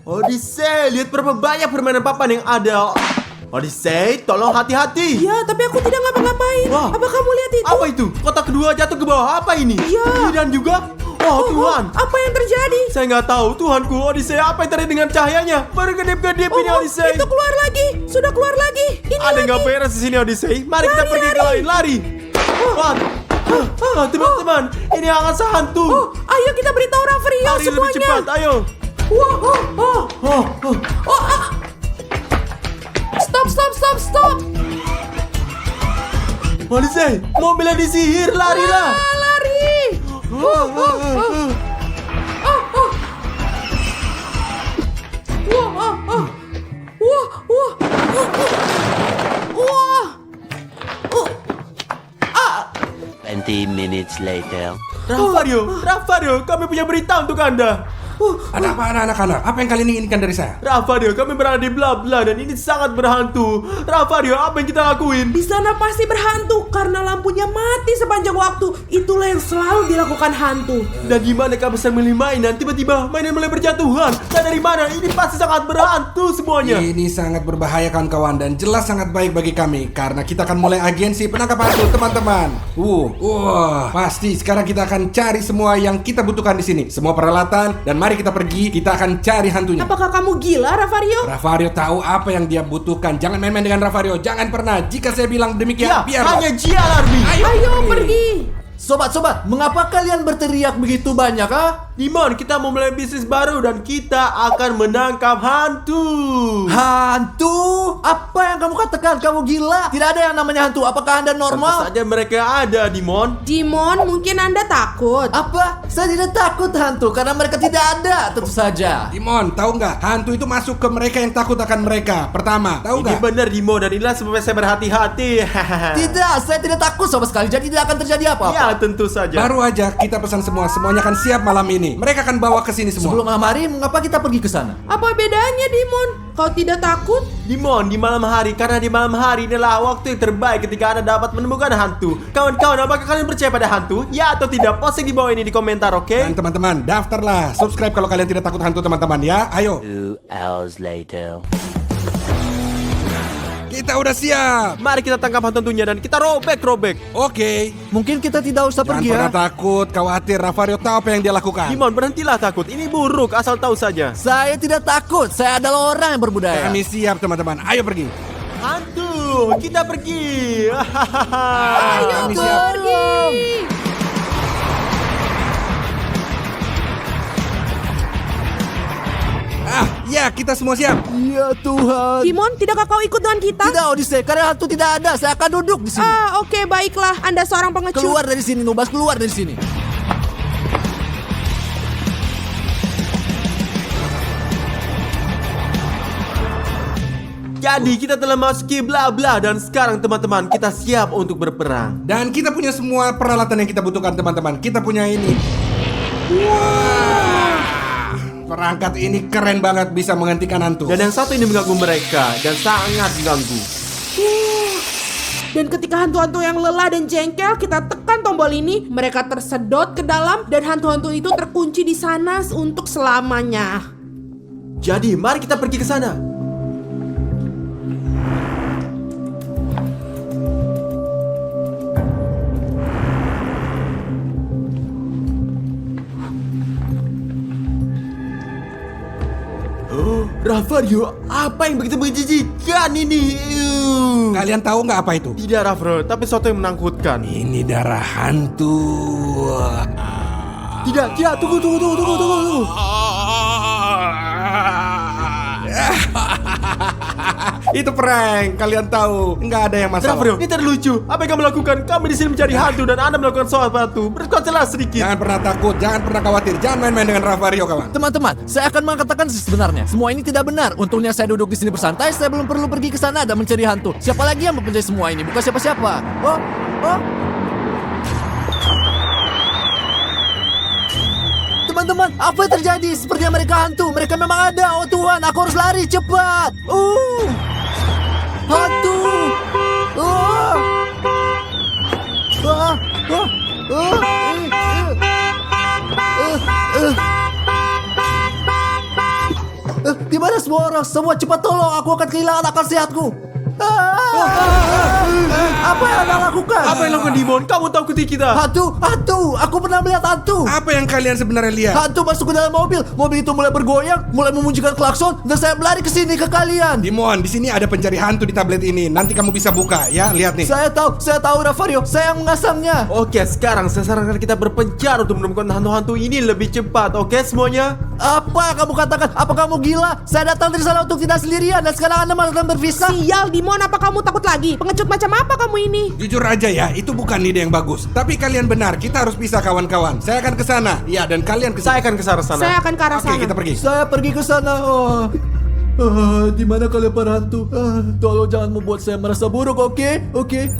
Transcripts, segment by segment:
Odyssey, lihat berapa banyak permainan papan yang ada. Odyssey, tolong hati-hati. Ya, tapi aku tidak ngapa-ngapain. Wah. Apa kamu lihat itu? Apa itu? Kotak kedua jatuh ke bawah. Apa ini? Iya. Dan juga, oh Tuhan. Apa yang terjadi? Saya nggak tahu, Tuhanku. Odyssey, apa yang terjadi dengan cahayanya? Berkedip-kedip ini Odyssey. Itu keluar lagi. Sudah keluar lagi. Ini Ada lagi. nggak beres di sini Odyssey? Mari kita Lari, pergi ke lari. lain. Lari. Teman-teman, ini akan hantu. Oh, ayo kita beritahu Rafario Lari lebih semuanya. cepat, ayo. Stop. Odyssey, mobilnya disihir, larilah. Lari. Wah. 20 minutes later. Rafario, kami punya berita untuk Anda. Ada apa anak-anak? Apa yang kalian inginkan dari saya? Rafario, kami berada di bla-bla dan ini sangat berhantu. Rafario, apa yang kita lakuin? Di sana pasti berhantu karena lampunya mati sepanjang waktu. Itulah yang selalu dilakukan hantu. Dan gimana kami bisa memilih mainan? Tiba-tiba mainan mulai berjatuhan. Dan dari mana? Ini pasti sangat berhantu semuanya. Ini sangat berbahaya kawan-kawan dan jelas sangat baik bagi kami karena kita akan mulai agensi penangkap hantu teman-teman. Pasti sekarang kita akan cari semua yang kita butuhkan di sini, semua peralatan dan mari kita pergi. Kita akan cari hantunya. Apakah kamu gila, Rafario? Rafario tahu apa yang dia butuhkan. Jangan main-main dengan Rafario. Jangan pernah. Jika saya bilang demikian, Ya, biarlah. hanya Gia Larbi. Ayo pergi. Sobat-sobat, mengapa kalian berteriak begitu banyak, Dimon, kita mau mulai bisnis baru dan kita akan menangkap hantu. Hantu? Apa yang kamu katakan? Kamu gila? Tidak ada yang namanya hantu. Apakah Anda Tentu normal? saja mereka ada, Dimon. Dimon, mungkin Anda takut. Apa? Saya tidak takut hantu karena mereka tidak ada, tentu saja. Dimon, tahu nggak? Hantu itu masuk ke mereka yang takut akan mereka. Pertama, tahu Ini nggak? benar, Dimon, dan inilah sebabnya saya berhati-hati. Tidak, saya tidak takut sama sekali. Jadi tidak akan terjadi apa-apa. Ya, tentu saja. Baru aja kita pesan semua. Semuanya akan siap malam ini. Mereka akan bawa ke sini semua. Sebelum malam hari, mengapa kita pergi ke sana? Apa bedanya, Dimon? Kau tidak takut? Dimon, di malam hari, karena di malam hari inilah waktu yang terbaik ketika Anda dapat menemukan hantu. Kawan-kawan, apakah kalian percaya pada hantu? Ya atau tidak? Posting di bawah ini di komentar, oke? Dan teman-teman, daftarlah. Subscribe kalau kalian tidak takut hantu teman-teman ya. Ayo. 2 hours later. Kita udah siap. Mari kita tangkap hantunya dan kita robek-robek. Oke. Mungkin kita tidak usah Jangan pergi pernah ya. takut, khawatir. Rafario tahu apa yang dia lakukan. Dimon, berhentilah takut. Ini buruk, asal tahu saja. Saya tidak takut. Saya adalah orang yang berbudaya. Kami siap teman-teman. Ayo pergi. Hantu, kita pergi. Ayo kami siap. pergi. Ya kita semua siap. Ya Tuhan. Dimon, tidakkah kau ikut dengan kita? Tidak, Odyssey. Karena hantu tidak ada. Saya akan duduk di sini. Oke, baiklah. Anda seorang pengecut. Keluar dari sini, Nubas. Keluar dari sini. Jadi kita telah masuki bla-bla dan sekarang teman-teman kita siap untuk berperang. Dan kita punya semua peralatan yang kita butuhkan teman-teman. Kita punya ini. Wah. Perangkat ini keren banget bisa menghentikan hantu. Dan yang satu ini mengganggu mereka dan sangat mengganggu. Dan ketika hantu-hantu yang lelah dan jengkel, kita tekan tombol ini, mereka tersedot ke dalam dan hantu-hantu itu terkunci di sana untuk selamanya. Jadi mari kita pergi ke sana. Rafario, apa yang begitu menjijikan ini? Kalian tahu nggak apa itu? Tidak, Rafario, tapi sesuatu yang menakutkan. Ini darah hantu. Tidak, tunggu. Itu prank, kalian tahu. Nggak ada yang masalah. Rafario, ini terlucu. Apa yang kamu lakukan? Kami di sini mencari hantu dan Anda melakukan sesuatu. Berkonsentrasi sedikit. Jangan pernah takut, jangan pernah khawatir. Jangan main-main dengan Rafario, kawan. Teman-teman, saya akan mengatakan sebenarnya. Semua ini tidak benar. Untungnya saya duduk di sini bersantai. Saya belum perlu pergi ke sana dan mencari hantu. Siapa lagi yang mempunyai semua ini? Bukan siapa-siapa. Oh. Teman-teman, apa yang terjadi? Sepertinya mereka hantu. Mereka memang ada. Oh Tuhan, aku harus lari cepat. Hantu. Di mana semua orang? Semua cepat tolong, aku akan kehilangan akal sehatku. Apa yang Anda lakukan? Apa yang lakukan Dimon? Kamu takuti kita. Hantu, hantu. Aku pernah melihat hantu. Apa yang kalian sebenarnya lihat? Hantu masuk ke dalam mobil. Mobil itu mulai bergoyang, mulai memunculkan klakson, dan saya berlari ke sini ke kalian. Dimon, di sini ada pencari hantu di tablet ini. Nanti kamu bisa buka ya, lihat nih. Saya tahu Ravario. Saya yang mengasangnya. Oke, sekarang saya sarankan kita berpencar untuk menemukan hantu-hantu ini lebih cepat. Oke, semuanya? Apa yang kamu katakan? Apa kamu gila? Saya datang dari sana untuk tidak sendirian, dan sekarang Anda malah berpisah. Sial, Dimon, apa kamu takut lagi? Pengecut macam apa kamu ini? Jujur aja ya, itu bukan ide yang bagus. Tapi kalian benar, kita harus pisah kawan-kawan. Saya akan ke sana. Ya, dan kalian ke Saya akan ke arah sana. Saya akan ke arah Oke, sana. kita pergi. Saya pergi ke sana. Di mana kalian para hantu? Tolong jangan membuat saya merasa buruk, oke? Oke.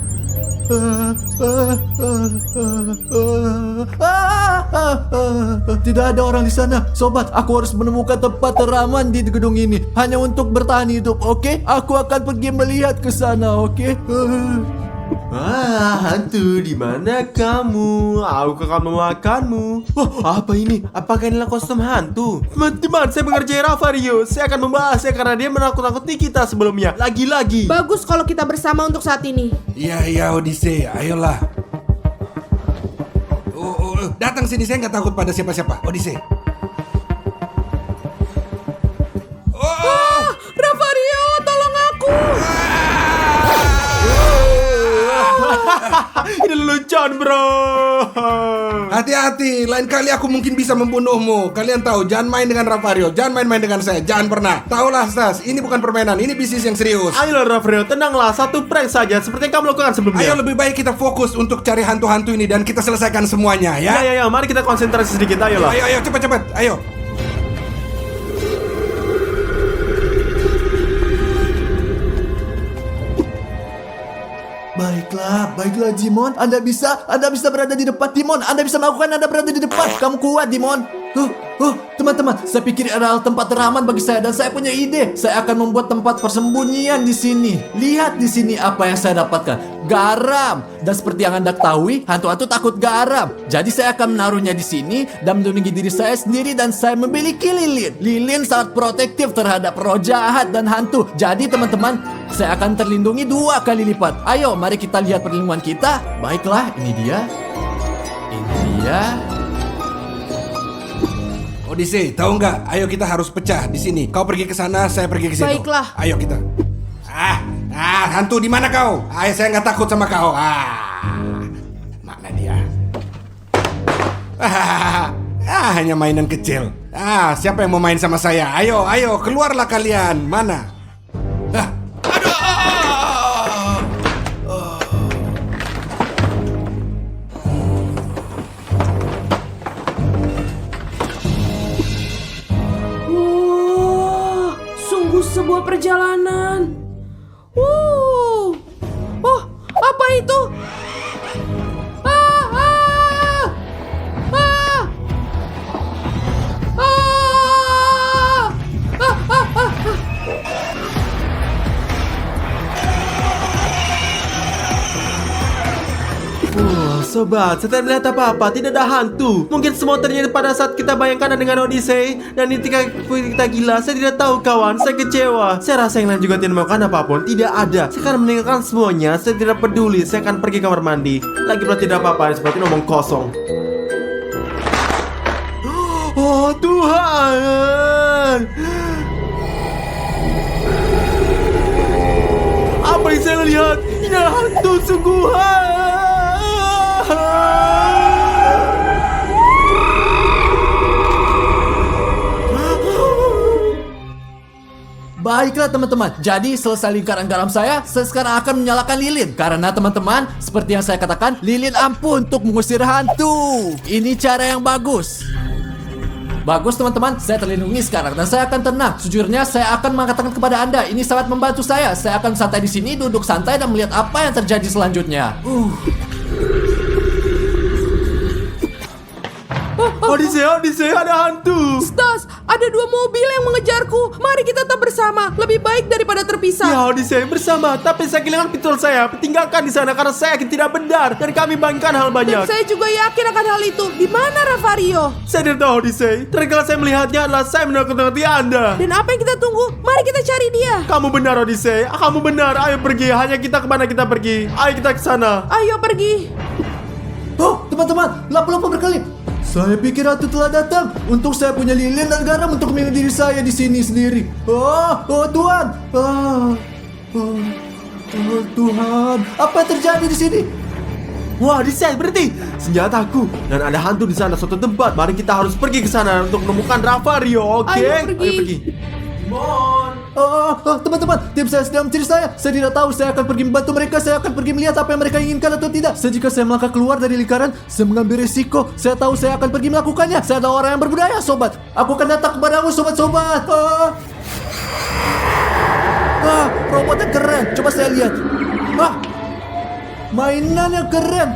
Tidak ada orang di sana. Sobat, aku harus menemukan tempat teraman di gedung ini hanya untuk bertahan hidup, oke? Aku akan pergi melihat ke sana, oke? Hantu, di mana kamu? Aku akan memakanmu. Oh, apa ini? Apakah inilah kostum hantu? Teman-teman, saya mengerjai Ravario. Saya akan membahasnya karena dia menakut-nakuti kita sebelumnya. Lagi-lagi. Bagus kalau kita bersama untuk saat ini. Iya, Odyssey, ayolah. Datang sini, saya nggak takut pada siapa-siapa. Odyssey. Ravario, tolong aku. Ini lelucon, bro. Hati-hati, lain kali aku mungkin bisa membunuhmu. Kalian tahu, jangan main dengan Ravario, jangan main-main dengan saya, jangan pernah. Taulah, Stas, ini bukan permainan, ini bisnis yang serius. Ayolah, Ravario, tenanglah. Satu prank saja, seperti yang kamu lakukan sebelumnya. Ayo lebih baik kita fokus untuk cari hantu-hantu ini dan kita selesaikan semuanya ya. Ya, mari kita konsentrasi sedikit, ayolah. Ayo, cepat, ayo. Baiklah Dimon. Anda bisa berada di depan Dimon. Anda bisa melakukan, Anda berada di depan. Kamu kuat Dimon. Teman-teman, saya pikir adalah tempat teraman bagi saya dan saya punya ide. Saya akan membuat tempat persembunyian di sini. Lihat di sini apa yang saya dapatkan. Garam. Dan seperti yang Anda ketahui, hantu-hantu takut garam. Jadi saya akan menaruhnya di sini dan melindungi diri saya sendiri dan saya memiliki lilin. Lilin sangat protektif terhadap roh jahat dan hantu. Jadi teman-teman, saya akan terlindungi 2 kali lipat. Ayo, mari kita lihat perlindungan kita. Baiklah, ini dia. Odyssey, tahu nggak? Ayo kita harus pecah di sini. Kau pergi ke sana, saya pergi ke situ. Baiklah. Ayo kita. Hantu di mana kau? Ayo, saya nggak takut sama kau. Mana dia? Hanya mainan kecil. Siapa yang mau main sama saya? Ayo, keluarlah kalian. Mana? Sebuah perjalanan. Oh, apa itu? Sobat, saya tidak melihat apa-apa, tidak ada hantu. Mungkin semua terjadi pada saat kita bayangkan dengan Odyssey. Dan ketika kita gila, saya tidak tahu kawan, saya kecewa. Saya rasa yang lain juga tidak melakukan apapun, tidak ada. Saya akan meninggalkan semuanya, saya tidak peduli. Saya akan pergi kamar mandi. Lagi pula tidak apa-apa, seperti ngomong kosong. Oh Tuhan, apa yang saya lihat? Ini adalah hantu sungguhan. Baiklah teman-teman, jadi selesai lingkaran garam saya sekarang akan menyalakan lilin. Karena teman-teman, seperti yang saya katakan, lilin ampuh untuk mengusir hantu. Ini cara yang bagus. Bagus teman-teman, saya terlindungi sekarang dan saya akan tenang. Sejujurnya saya akan mengatakan kepada Anda, ini sangat membantu saya. Saya akan santai di sini, duduk santai dan melihat apa yang terjadi selanjutnya. Odyssey, ada hantu. Stas, ada 2 mobil yang mengejarku. Mari kita tetap bersama. bersama lebih baik daripada terpisah. Ya Odyssey bersama, tapi saya kehilangan pistol saya. Tinggalkan di sana karena saya yakin tidak benar dan kami bagikan hal Dan banyak. saya juga yakin akan hal itu. Di mana Ravario? Saya tidak tahu Odyssey. Terakhir kali saya melihatnya adalah saya menakut-nakuti Anda. Dan apa yang kita tunggu? Mari kita cari dia. Kamu benar Odyssey. Kamu benar. Ayo pergi. Hanya kita kemana kita pergi. Ayo kita ke sana. Ayo pergi. Oh, teman-teman, lampu-lampu berkelip. Saya pikir ratu telah datang. Untuk saya punya lilin dan garam untuk minum diri saya di sini sendiri. Oh Tuhan. Oh Tuhan, apa yang terjadi di sini? Wah, Odyssey berhenti. Senjataku dan ada hantu di sana suatu tempat. Mari kita harus pergi ke sana untuk menemukan Ravario. Oke? Ayo pergi. Teman-teman, tim saya sedang mencari saya. Saya tidak tahu, saya akan pergi membantu mereka. Saya akan pergi melihat apa yang mereka inginkan atau tidak. Jika saya melangkah keluar dari lingkaran, saya mengambil risiko. Saya tahu saya akan pergi melakukannya. Saya adalah orang yang berbudaya, sobat. Aku akan datang kepadamu, sobat-sobat. Robot yang keren. Coba saya lihat. Mainan yang keren.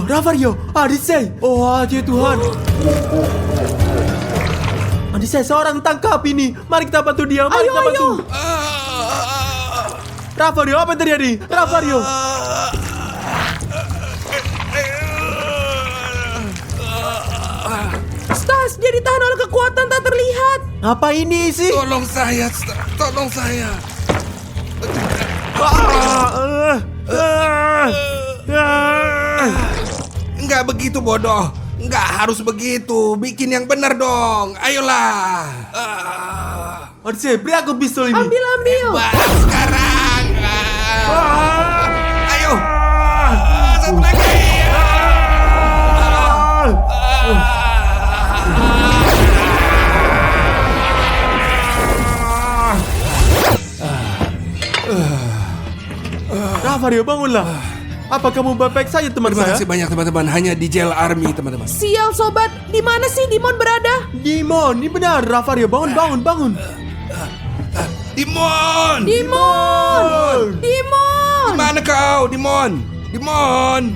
Ravario, Odyssey. Oh, ya Tuhan. Odyssey, seorang tangkap ini. Mari kita bantu dia. Mari kita bantu. Ravario, apa yang terjadi? Ravario. Stas, dia ditahan oleh kekuatan tak terlihat. Apa ini sih? Tolong saya, tolong saya. Enggak begitu bodoh. Enggak harus begitu. Bikin yang benar dong. Ayolah. Odyssey, beri aku pistol ini. Ambil. Balas sekarang. Ayo. Satu lagi. Ravario, bangunlah. Apa kamu baik-baik saja teman Terima saya? kasih banyak teman-teman. Hanya di jail army teman-teman. Sial sobat, di mana sih Dimon berada? Dimon, ini benar. Ravario, bangun. Dimon. Dimon! Mana kau, Dimon? Dimon.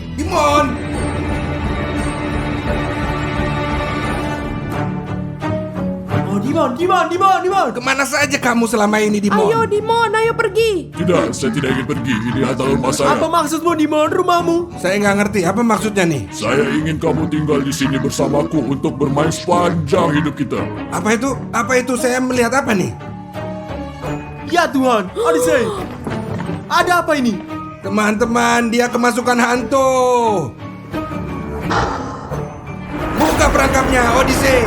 Oh, Dimon. Kemana saja kamu selama ini, Dimon? Ayo Dimon, ayo pergi. Tidak, saya tidak ingin pergi. Ini adalah rumah saya. Apa maksudmu, Dimon? Rumahmu? Saya nggak ngerti apa maksudnya nih. Saya ingin kamu tinggal di sini bersamaku untuk bermain sepanjang hidup kita. Apa itu? Apa itu? Saya melihat apa nih? Ya Tuhan, Odyssey. Ada apa ini? Teman-teman, dia kemasukan hantu. Buka perangkapnya, Odyssey.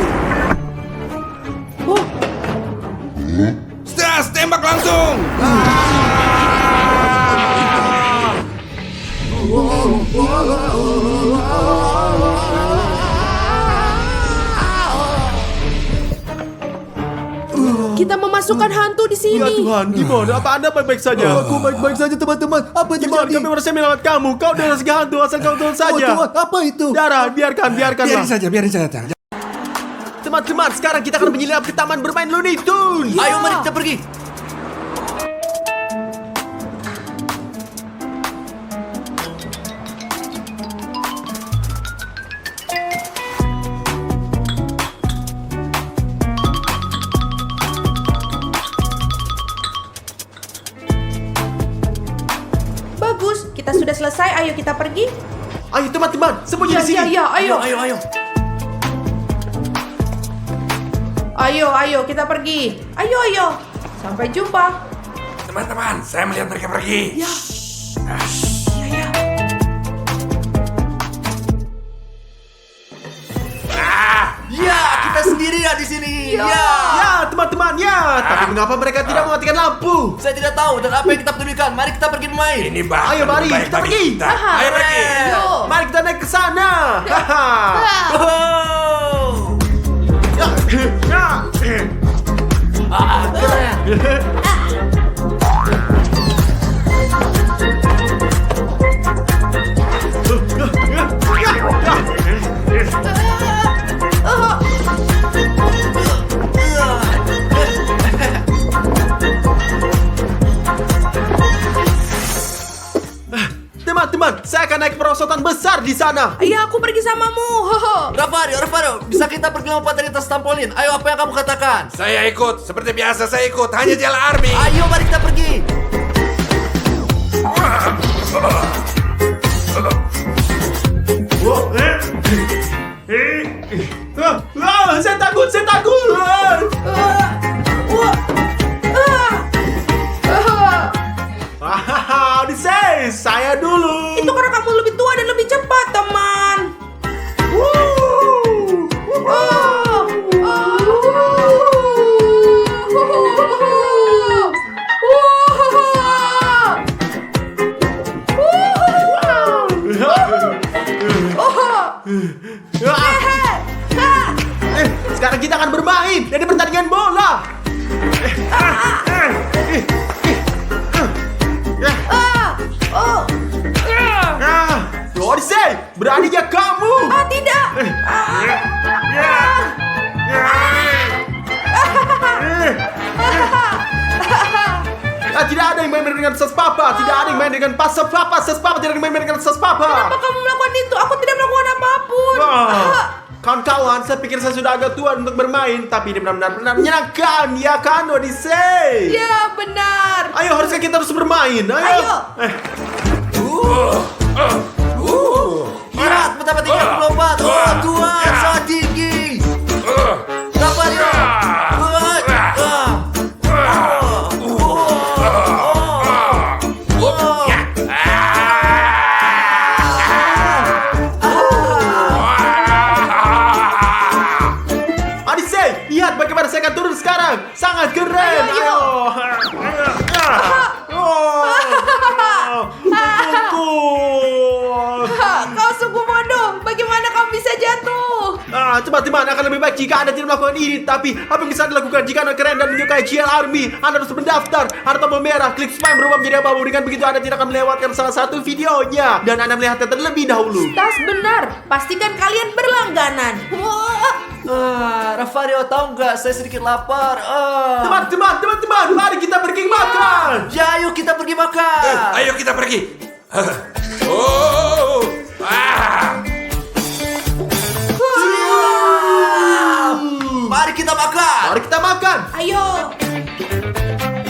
Stas, tembak langsung. Kita memasukkan hantu di sini. Ya Tuhan, Dimon, apa Anda baik-baik saja? Aku baik-baik saja, teman-teman. Apa yang Dimon, terjadi? kami merasa melawat kamu. Kau adalah segala hantu asal kau turun Oh saja. Tuhan, apa itu? Darah, biarkanlah. Biarin saja. Teman-teman, sekarang kita akan menyelidap ke taman bermain Looney Tunes. Ayo mari kita pergi. Bagus, kita sudah selesai. Ayo kita pergi. Ayo teman-teman, sembunyi di sini. Ayo. Ayo. Ayo, kita pergi. Ayo. Sampai jumpa. Teman-teman, saya melihat mereka pergi. Ya, kita sendiri ya di sini. Ya, teman-teman, ya. Tapi mengapa mereka tidak mematikan lampu? Saya tidak tahu dan apa yang kita pedulikan. Mari kita pergi bermain. Ini bahkan Ayo, mari, lebih baik kita bagi pergi. kita. Ayo pergi. Yuk. Mari kita naik ke sana. Haha. Saya akan naik perosotan besar di sana. Ayo aku pergi samamu. Hoho. Rafario, bisa kita pergi lompat dari atas trampolin? Ayo, apa yang kamu katakan? Saya ikut, seperti biasa saya ikut. Hanya jalan army. Ayo, mari kita pergi. Saya takut. Odyssey, saya dulu. Itu karena kamu lebih tua dan lebih cepat, teman. Sekarang kita akan bermain dari pertandingan bola. Odyssey, beraninya kamu? Tidak. Tidak ada yang main dengan sas papa. Tidak ada yang main dengan pas papa. Sas papa tidak ada yang main dengan sas papa. Kenapa kamu melakukan itu? Aku tidak melakukan apapun. Kawan-kawan, saya pikir saya sudah agak tua untuk bermain, tapi ini benar-benar menyenangkan, ya kan, Odyssey? Ya, benar. Ayo, harusnya kita terus bermain. Ayo. Lihat, betapa tinggi aku melompat. Oh, Tuhan, sangat tinggi. Rafario. Odyssey, lihat bagaimana saya akan turun sekarang. Sangat keren. Ayo. Kau sungguh bodoh. Bagaimana kamu bisa jatuh? Teman-teman, akan lebih baik jika Anda tidak melakukan ini. Tapi apa yang bisa Anda lakukan jika Anda keren dan menyukai GL Army? Anda harus mendaftar. Ada tombol merah, klik spam berubah menjadi abu. Dengan begitu Anda tidak akan melewatkan salah satu videonya. Dan Anda melihatnya terlebih dahulu. Tas benar. Pastikan kalian berlangganan. Rafario, tahu nggak? Saya sedikit lapar. Teman-teman, mari kita pergi makan. Ya, ayo kita pergi makan. Ayo kita pergi. Oh, Mari kita makan. Mari kita makan. Ayo.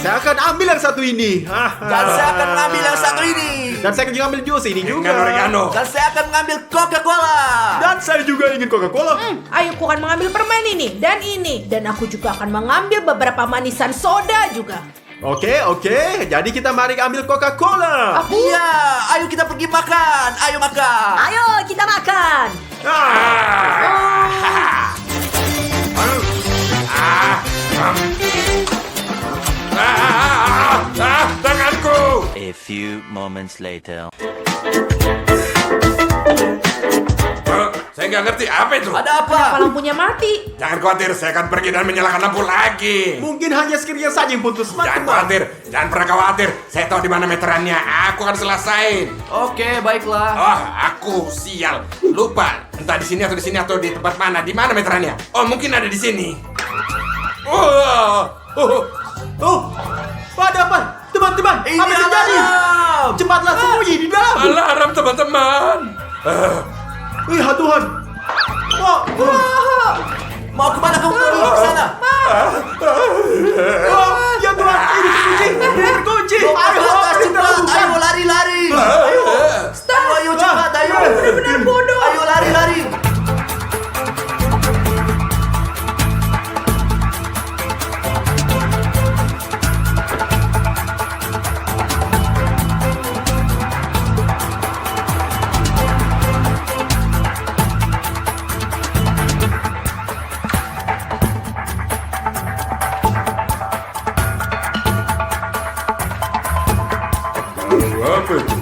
Saya akan ambil yang satu ini. Dan saya akan mengambil yang satu ini. Dan saya akan juga ambil jus ini juga. dengan oregano. Dan saya akan mengambil Coca-Cola. Dan saya juga ingin Coca-Cola. Ayo aku akan mengambil permen ini dan ini. Dan aku juga akan mengambil beberapa manisan soda juga. Oke. Jadi kita mari ambil Coca-Cola. Iya, ayo kita pergi makan. Ayo makan. Ayo kita makan. Tanganku. A few moments later. Saya nggak ngerti apa itu. Ada apa? Kenapa lampunya mati? Jangan khawatir, saya akan pergi dan menyalakan lampu lagi. Mungkin hanya sekiranya saja yang putus. Jangan khawatir, jangan pernah khawatir. Saya tahu di mana meterannya. Aku akan selesain. Oke, baiklah. Oh, aku sial. Lupa. Entah di sini atau di tempat mana. Di mana meterannya? Oh, mungkin ada di sini. Ada apa? Teman-teman, Ini apa yang terjadi? alarm. Cepatlah sembunyi di dalam. Alarm, teman-teman. Tuhan. Mau kemana kamu pergi? Ke sana. Ya Tuhan, ini terkunci. Ayo, atas cepat. Ayo, lari. Ayo, cepat. Ayo. Benar-benar bodoh. Ayo, lari. Apa itu?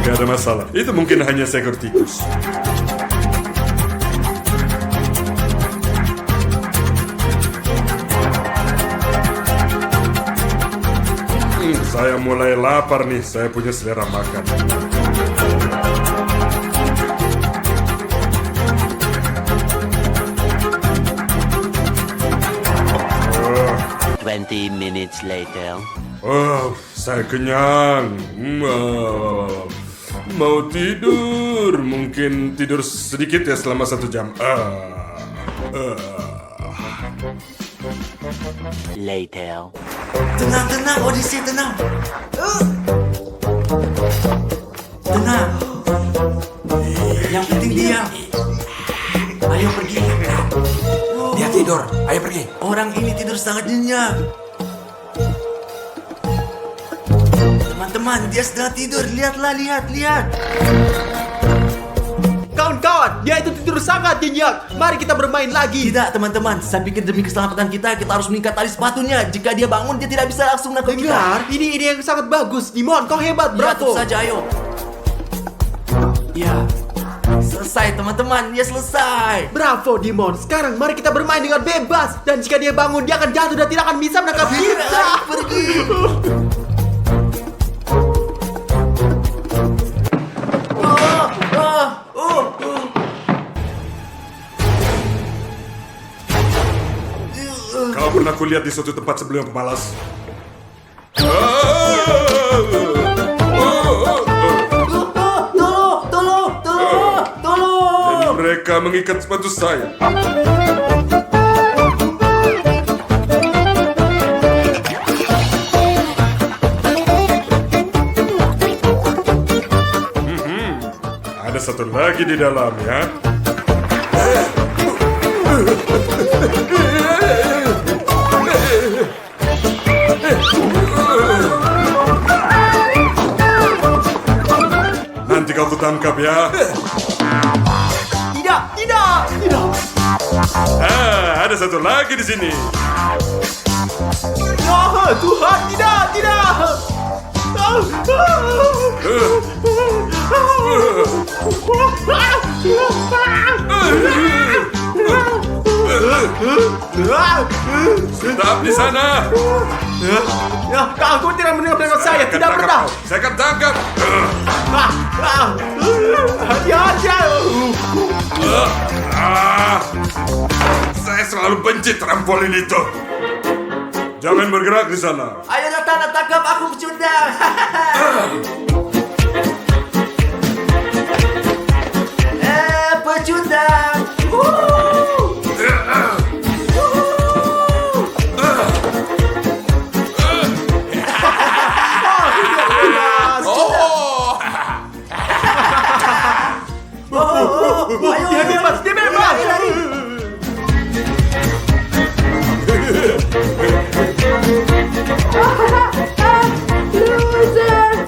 Gak ada masalah. Itu mungkin hanya seekor tikus. Saya mulai lapar nih, saya punya selera makan. 20 minutes later. Oh, saya kenyang. Mau tidur, mungkin tidur sedikit ya selama 1 jam. Later. Tenang, Odyssey, tenang. Tenang. Yang penting diam. Ayo pergi. Dia tidur. Ayo pergi. Orang ini tidur sangat nyenyak. Teman-teman, dia sedang tidur. Lihatlah, lihat. Kawan-kawan, dia itu tidur sangat nyenyak. Mari kita bermain lagi. Tidak, teman-teman. Saya pikir demi keselamatan kita harus mengikat tali sepatunya. Jika dia bangun, dia tidak bisa langsung nangkep kita. Dengar, ini ide yang sangat bagus. Dimon, kau hebat, Ya, bravo. tentu saja, ayo. Ya, selesai teman-teman. Ya, selesai. Bravo, Dimon. Sekarang mari kita bermain dengan bebas. Dan jika dia bangun, dia akan jatuh dan tidak akan bisa menangkap kita. Pergi. Kau pernah kulihat di suatu tempat sebelum pemalas? Tolong. Dan mereka mengikat sepatu saya. Ada satu lagi di dalam ya. Nanti kau kutangkap ya. Tidak. Ada satu lagi di sini. Oh, Tuhan, tidak. Tetap di sana. Ya, aku tidak mendengar saya. Tidak pernah. Saya akan tangkap. Saya selalu benci trampolin itu. Jangan bergerak di sana. Ayo datang, tangkap aku pecundang. Pecundang. Dia bebas.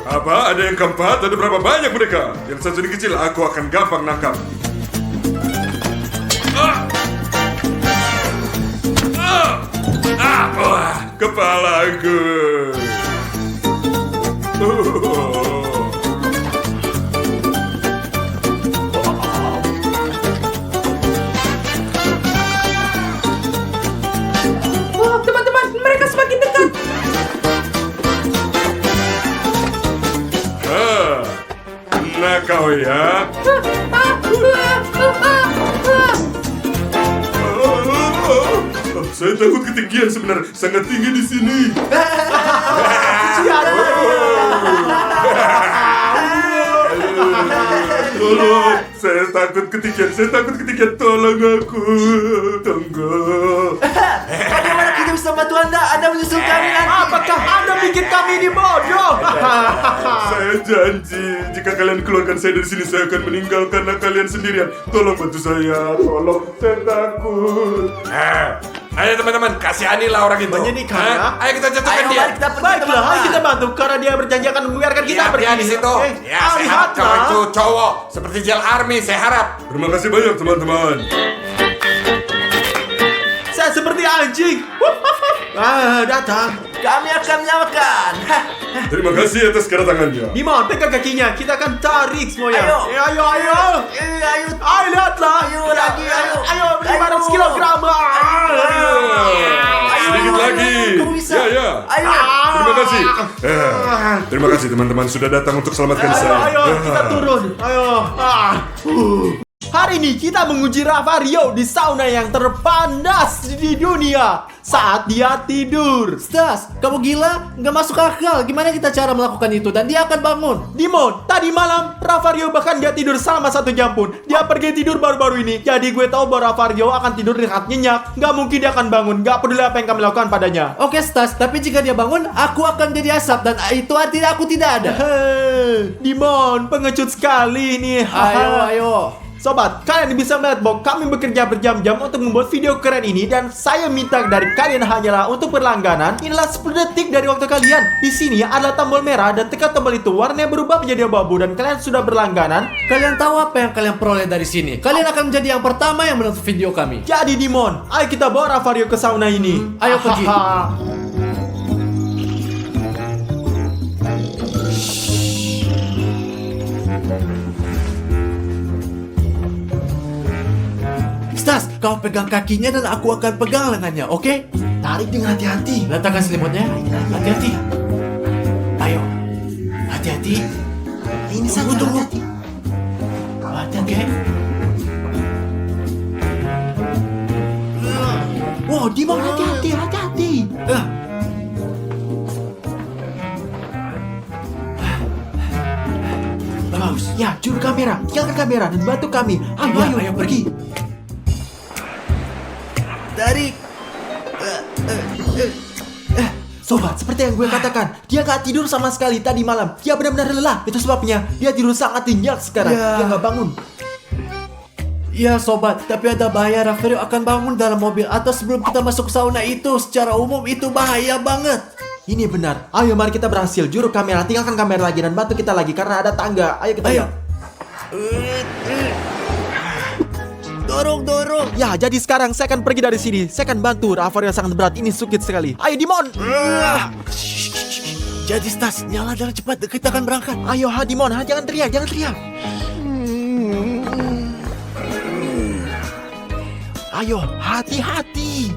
Apa? Ada yang keempat? Ada berapa banyak mereka? Yang satu ini kecil, aku akan gampang nangkap. Kepalaku. Teman-teman, mereka semakin dekat. Nah kau ya. Saya takut ketinggian sebenarnya, sangat tinggi di sini. Tolong, saya takut ketinggian, tolong aku. Tunggu. Bagaimana kita bisa bantu Anda? Anda menyusul kami nanti. Apakah Anda bikin kami ini bodoh? Saya janji, jika kalian keluarkan saya dari sini, saya akan meninggalkan kalian sendirian. Tolong bantu saya, tolong, saya takut. Ayo teman-teman, kasihanilah orang itu. Menyedihkan, ya? Ayo kita jatuhkan Ayo, dia. mari kita pergi, Baiklah, teman-teman. ayo kita bantu karena dia berjanji akan membiarkan kita Iya, pergi. dia di situ. Ya, saya harap kau lihatlah. itu cowok seperti Jel Army, saya harap. Terima kasih banyak teman-teman. Saya seperti anjing. Datang. Kami akan menyalakan. Terima kasih atas kedatangannya. Dimon, pegang kakinya. Kita akan tarik semuanya. Ayo. Ayo. Ayo. Ayo, lihatlah. Ayo lagi, ayo. Ayo, 500 kilogram. Sedikit lagi. Kamu bisa. Ya, ya. Ayo. Terima kasih. Terima kasih teman-teman sudah datang untuk selamatkan saya. Ayo, kita turun. Ayo. Hari ini kita menguji Ravario di sauna yang terpanas di dunia saat dia tidur. Stas, kamu gila? Nggak masuk akal. Gimana kita cara melakukan itu dan dia akan bangun? Dimon, tadi malam Ravario bahkan dia tidur selama 1 jam pun. Dia pergi tidur baru-baru ini. Jadi gue tahu bahwa Ravario akan tidur dengan nyenyak. Nggak mungkin dia akan bangun. Nggak peduli apa yang kami lakukan padanya. Oke Stas, tapi jika dia bangun, aku akan jadi asap dan itu artinya aku tidak ada. Dimon, pengecut sekali ini. Ayo. Sobat, kalian bisa melihat bahwa kami bekerja berjam-jam untuk membuat video keren ini dan saya minta dari kalian hanyalah untuk berlangganan. Inilah 10 detik dari waktu kalian. Di sini adalah tombol merah dan tekan tombol itu warnanya berubah menjadi abu-abu dan kalian sudah berlangganan. Kalian tahu apa yang kalian peroleh dari sini? Kalian akan menjadi yang pertama yang menonton video kami. Jadi Dimon, ayo kita bawa Ravario ke sauna ini. Ayo pergi. Stas, kau pegang kakinya dan aku akan pegang lengannya, oke? Tarik dengan hati-hati. Letakkan selimutnya. Hati-hati. Ayo. Hati-hati. Ini saja Tunggu. hati-hati. Oke. Wow, Dimon hati-hati. Bagus. Ya, juru kamera, tinggalkan kamera dan bantu kami. Ayo, pergi. Tarik. Sobat, seperti yang gue katakan, dia gak tidur sama sekali tadi malam. Dia benar-benar lelah. Itu sebabnya dia tidur sangat nyenyak sekarang. Ya. Dia gak bangun. Ya sobat, tapi ada bahaya. Ravario akan bangun dalam mobil atau sebelum kita masuk sauna itu. Secara umum itu bahaya banget. Ini benar. Ayo, mari kita berhasil. Juru kamera, tinggalkan kamera lagi dan bantu kita lagi karena ada tangga. Ayo kita lihat. Dorong. Ya, jadi sekarang saya akan pergi dari sini. Saya akan bantu. Ravario sangat berat. Ini sukit sekali. Ayo, Dimon. Jadi Stas, nyala dan cepat. Kita akan berangkat. Ayo, Dimon. Jangan teriak. Ayo, hati-hati.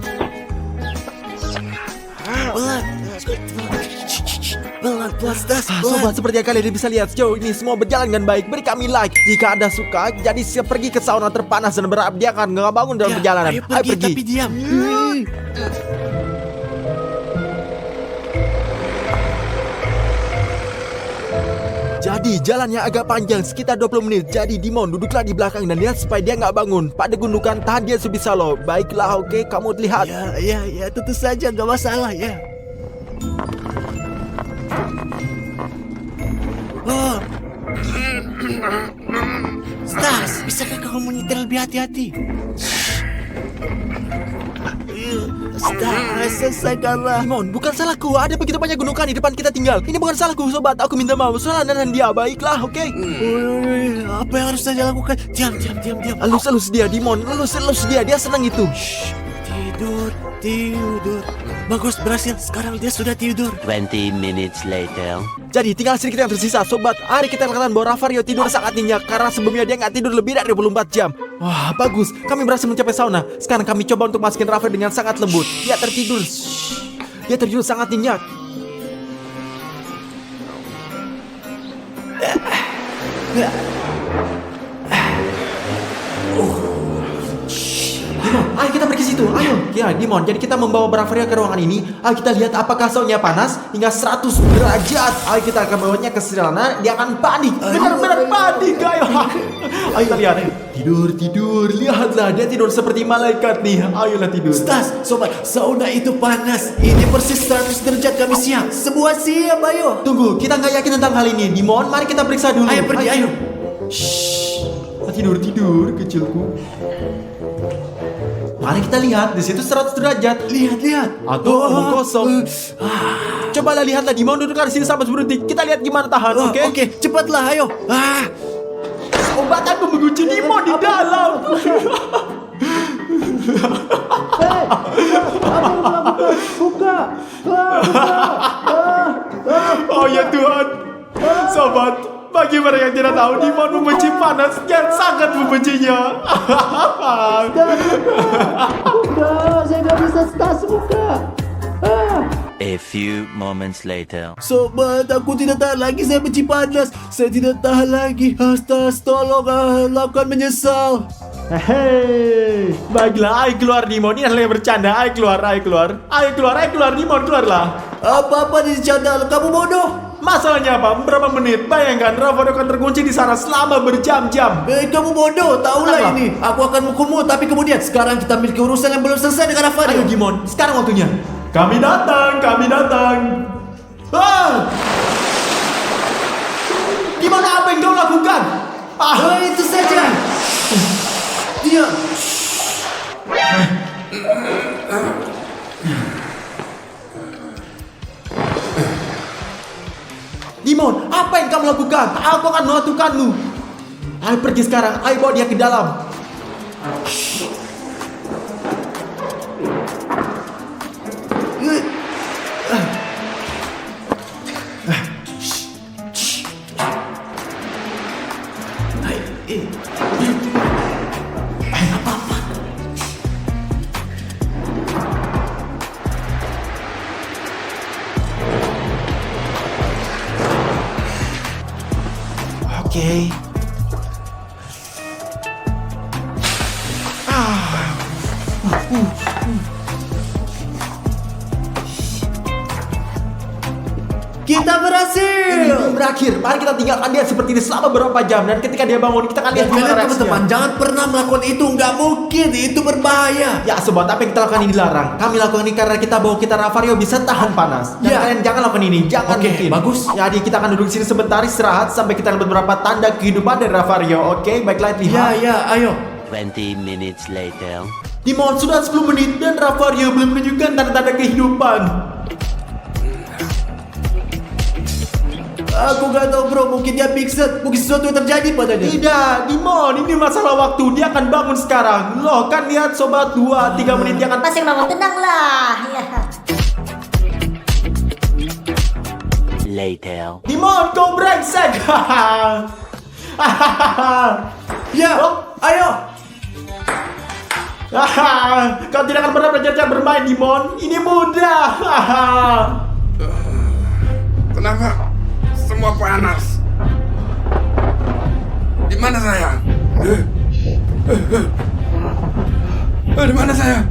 Pelan, Stas. Sobat, seperti yang kalian bisa lihat sejauh ini semua berjalan dengan baik. Beri kami like jika Anda suka. Jadi siap pergi ke sauna terpanas dan berharap dia akan nggak bangun dalam perjalanan. Ayo pergi, tapi diam. Jadi jalannya agak panjang, sekitar 20 menit. Jadi Dimon duduklah di belakang dan lihat supaya dia nggak bangun. Pada gundukan tahan dia sebisa lo. Baiklah, oke, kamu lihat. Ya, tentu saja, nggak masalah ya. Oh. Stas, bisakah kamu menyetir lebih hati-hati? Stas, selesaikanlah. Dimon, bukan salahku. Ada begitu banyak gundukan di depan kita tinggal. Ini bukan salahku, sobat. Aku minta maaf. Soalnya dan dia. Baiklah, oke. Apa yang harus saya lakukan? Diam. Elus dia, Dimon. Elus dia. Dia senang itu. Tidur. Bagus, berhasil. Sekarang dia sudah tidur. 20 minutes later. Jadi tinggal sedikit yang tersisa, sobat. Hari kita katakan bahwa Ravario tidur sangat nyenyak karena sebelumnya dia nggak tidur lebih dari 24 jam. Wah, bagus. Kami berhasil mencapai sauna. Sekarang kami coba untuk masukin Ravario dengan sangat lembut. Dia tertidur. Dia tertidur sangat nyenyak. Dimon, ayo kita pergi situ. Ayo. Ya, Dimon. Jadi kita membawa Ravario ke ruangan ini. Ayo kita lihat apakah saunanya panas hingga 100 derajat. Ayo kita akan bawanya ke sana. Dia akan panik. Benar-benar panik. Ayo kita lihat. Tidur. Lihatlah, dia tidur seperti malaikat nih. Ayolah tidur. Stas, sobat, sauna itu panas. Ini persis 100 derajat kami siap. Semua siap, ayo. Tunggu, kita nggak yakin tentang hal ini. Dimon, mari kita periksa dulu. Ayo pergi, ayo. Tidur, kecilku. Mari kita lihat, di situ 100 derajat. Lihat. Atau omong kosong. Cobalah lihatlah, Dimon duduk di sini sampai 10 detik. Kita lihat gimana tahan, oke? Oke, cepatlah, ayo. Obat aku mengunci Dimon di dalam. Buka. Oh ya Tuhan. Sobat, bagi mereka yang tidak tahu, Dimon membenci panas dan sangat membencinya. Buka, saya nggak bisa, Stas, buka. A few moments later. Sobat, aku tidak tahan lagi. Saya benci panas. Saya tidak tahan lagi. Astas, tolong, lakukan menyesal. Hei, baiklah, ayo keluar Dimon. Ini adalah yang bercanda. Ayo keluar, ayo keluar. Ayo keluar Dimon, keluarlah. Apa-apa di channel, kamu bodoh. Masalahnya apa? Beberapa menit. Bayangkan, Ravario akan terkunci di sana selama berjam-jam. Kamu bodoh, tahulah Apa? ini. Aku akan menghukummu, tapi kemudian sekarang kita miliki urusan yang belum selesai dengan Ravario. Ayo Dimon, sekarang waktunya. Kami datang. Ah! Dimon, apa yang kau lakukan? Itu saja. Dia. Dimon, apa yang kamu lakukan? Aku akan melakukanmu. Ayo pergi sekarang, ayo bawa dia ke dalam. Oke. Kita berhasil. Belum berakhir. Mari kita tinggalkan dia seperti ini selama beberapa jam. Dan ketika dia bangun, kita akan lihat Dan gimana kalian reaksinya. teman-teman, jangan pernah melakukan itu. Nggak mungkin, itu berbahaya. Ya sobat, apa yang kita lakukan ini dilarang. Kami lakukan ini karena kita bahwa kita Ravario bisa tahan panas. Dan Ya. kalian jangan lakukan ini, jangan Oke, mungkin. bagus. Jadi kita akan duduk di sini sebentar istirahat sampai kita lihat beberapa tanda kehidupan dari Ravario. Oke, baiklah lihat. Ya, ayo. 20 minutes later. Dimon, sudah 10 menit dan Ravario belum menunjukkan tanda-tanda kehidupan. Aku nggak tahu bro, mungkin dia pingsan, mungkin sesuatu yang terjadi padanya. Tidak, Dimon, ini masalah waktu. Dia akan bangun sekarang. Loh, kan lihat sobat, 2-3 menit dia akan Masih bangun, tenanglah. Ya. Later. Dimon, kau brengsek. Ya, ayo. Kau tidak akan pernah belajar cara bermain, Dimon. Ini mudah. Kenapa semua panas? Di mana saya? Di mana saya?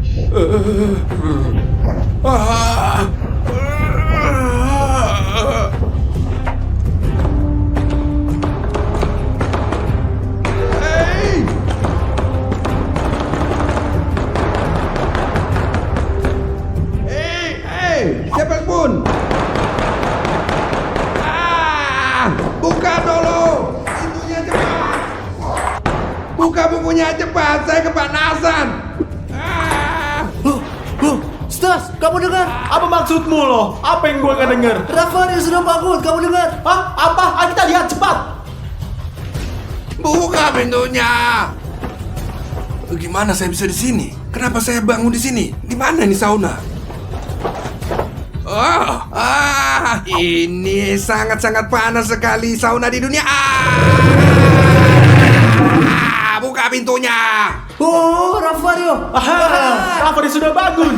Siapapun, buka dulu pintunya cepat. Buka bukunya cepat, saya kepanasan. Stas, kamu dengar? Apa maksudmu loh? Apa yang gue gak denger? Ravario sudah bangun, kamu dengar? Hah? Apa? Ayo kita lihat cepat. Buka pintunya. Gimana saya bisa di sini? Kenapa saya bangun di sini? Di mana ini sauna? Ini sangat-sangat panas sekali sauna di dunia. Buka pintunya. Oh, Ravario. Ravario sudah bangun.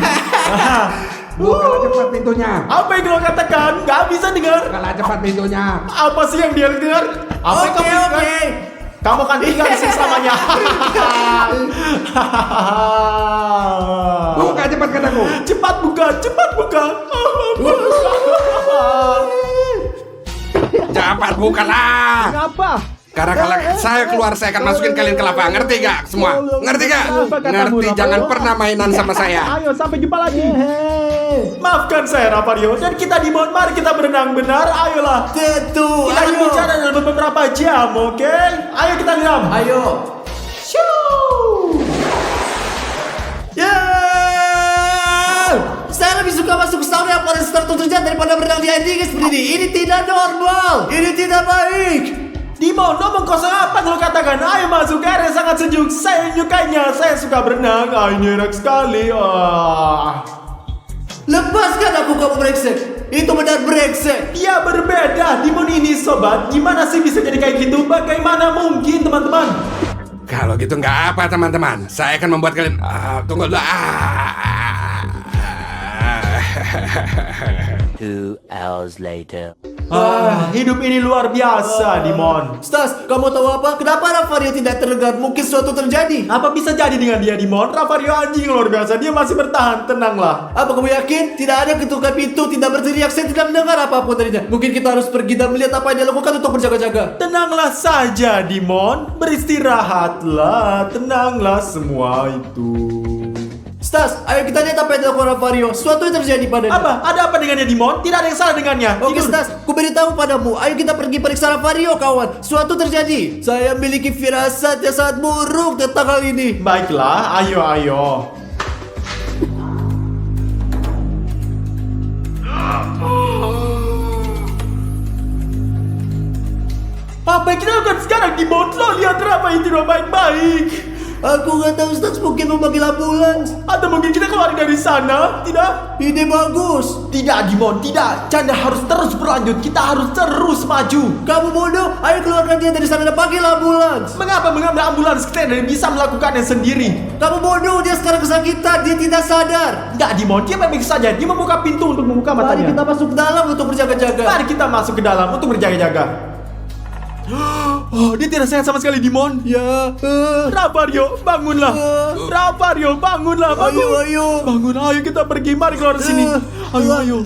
Buka cepat pintunya. Apa yang kau katakan? Gak bisa dengar. Buka cepat pintunya. Apa sih yang dia dengar? Apa yang kamu dengar? Kamu akan tinggal di sini selamanya. Buka cepat kataku. Cepat buka, cepat buka. Cepat bukalah. Kenapa? Karena kalau saya keluar, saya akan masukin kalian ke lapangan. Ngerti gak semua? Ngerti gak? Ngerti, jangan pernah mainan sama saya. Ayo, sampai jumpa lagi. Maafkan saya, Ravario. Dan kita Dimon, mari kita berenang benar. Ayolah. Tentu, Kita akan ayo. bicara dalam beberapa jam, oke? Ayo kita lihat. Ayo. Saya lebih suka masuk ke sauna yang paling tertutup daripada berenang di air dingin seperti ini. Ini tidak normal. Ini tidak baik. Dimon, ngomong kosong apa yang lo katakan? Ayo masuk, air yang sangat sejuk. Saya menyukainya. Saya suka berenang. Ini enak sekali. Lepaskan aku, kamu brengsek. Itu benar brengsek. Dia berbeda. Dimon ini sobat. Gimana sih bisa jadi kayak gitu? Bagaimana mungkin, teman-teman? Kalau gitu nggak apa teman-teman. Saya akan membuat kalian tunggu dulu. 2 hours later. Hidup ini luar biasa, Dimon. Stas, kamu tahu apa? Kenapa Ravario tidak terdengar? Mungkin sesuatu terjadi. Apa bisa jadi dengan dia, Dimon? Ravario anjing luar biasa. Dia masih bertahan. Tenanglah. Apa kamu yakin? Tidak ada ketukan pintu, tidak berteriak, saya tidak mendengar apapun darinya. Mungkin kita harus pergi dan melihat apa yang dia lakukan untuk berjaga-jaga. Tenanglah saja, Dimon. Beristirahatlah. Tenanglah semua itu. Stas, ayo kita lihat apa yang dilakukan Ravario. Sesuatu yang terjadi padanya. Apa? Ada apa dengannya, Dimon? Tidak ada yang salah dengannya. Oke Tidur. Stas, ku beritahu padamu. Ayo kita pergi periksa Ravario, kawan. Sesuatu terjadi. Saya memiliki firasat yang sangat buruk tentang hal ini. Baiklah, ayo. Apa yang kita lakukan sekarang, Dimon? Lo lihat Rafa itu tidak baik-baik. Aku nggak tahu Stas, mungkin memanggil ambulans. Atau mungkin kita keluar dari sana? Tidak? Ide bagus. Tidak, Dimon, tidak. Canda harus terus berlanjut. Kita harus terus maju. Kamu bodoh. Ayo keluarkan dia dari sana dan panggil ambulans. Mengapa mengambil ambulans? Kita tidak bisa melakukannya sendiri. Kamu bodoh. Dia sekarang kesakitan. Dia tidak sadar. Enggak, Dimon, dia baik saja. Dia membuka pintu untuk membuka Mari matanya. kita masuk ke dalam untuk berjaga-jaga. Mari kita masuk ke dalam untuk berjaga-jaga. Oh, dia tidak sehat sama sekali, Dimon. Ya. Ravario, bangunlah. Ravario, bangunlah. Bangun. Ayo. Bangun, ayo kita pergi. Mari keluar dari sini. Ayo.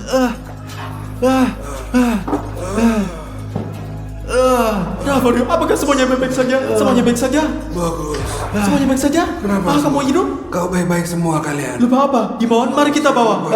Ravario, apakah semuanya baik saja? Semuanya baik saja? Bagus. Semuanya baik saja? Kenapa? Kamu hidup? Kau baik-baik semua kalian. Lupa apa? Dimon, mari kita bawa.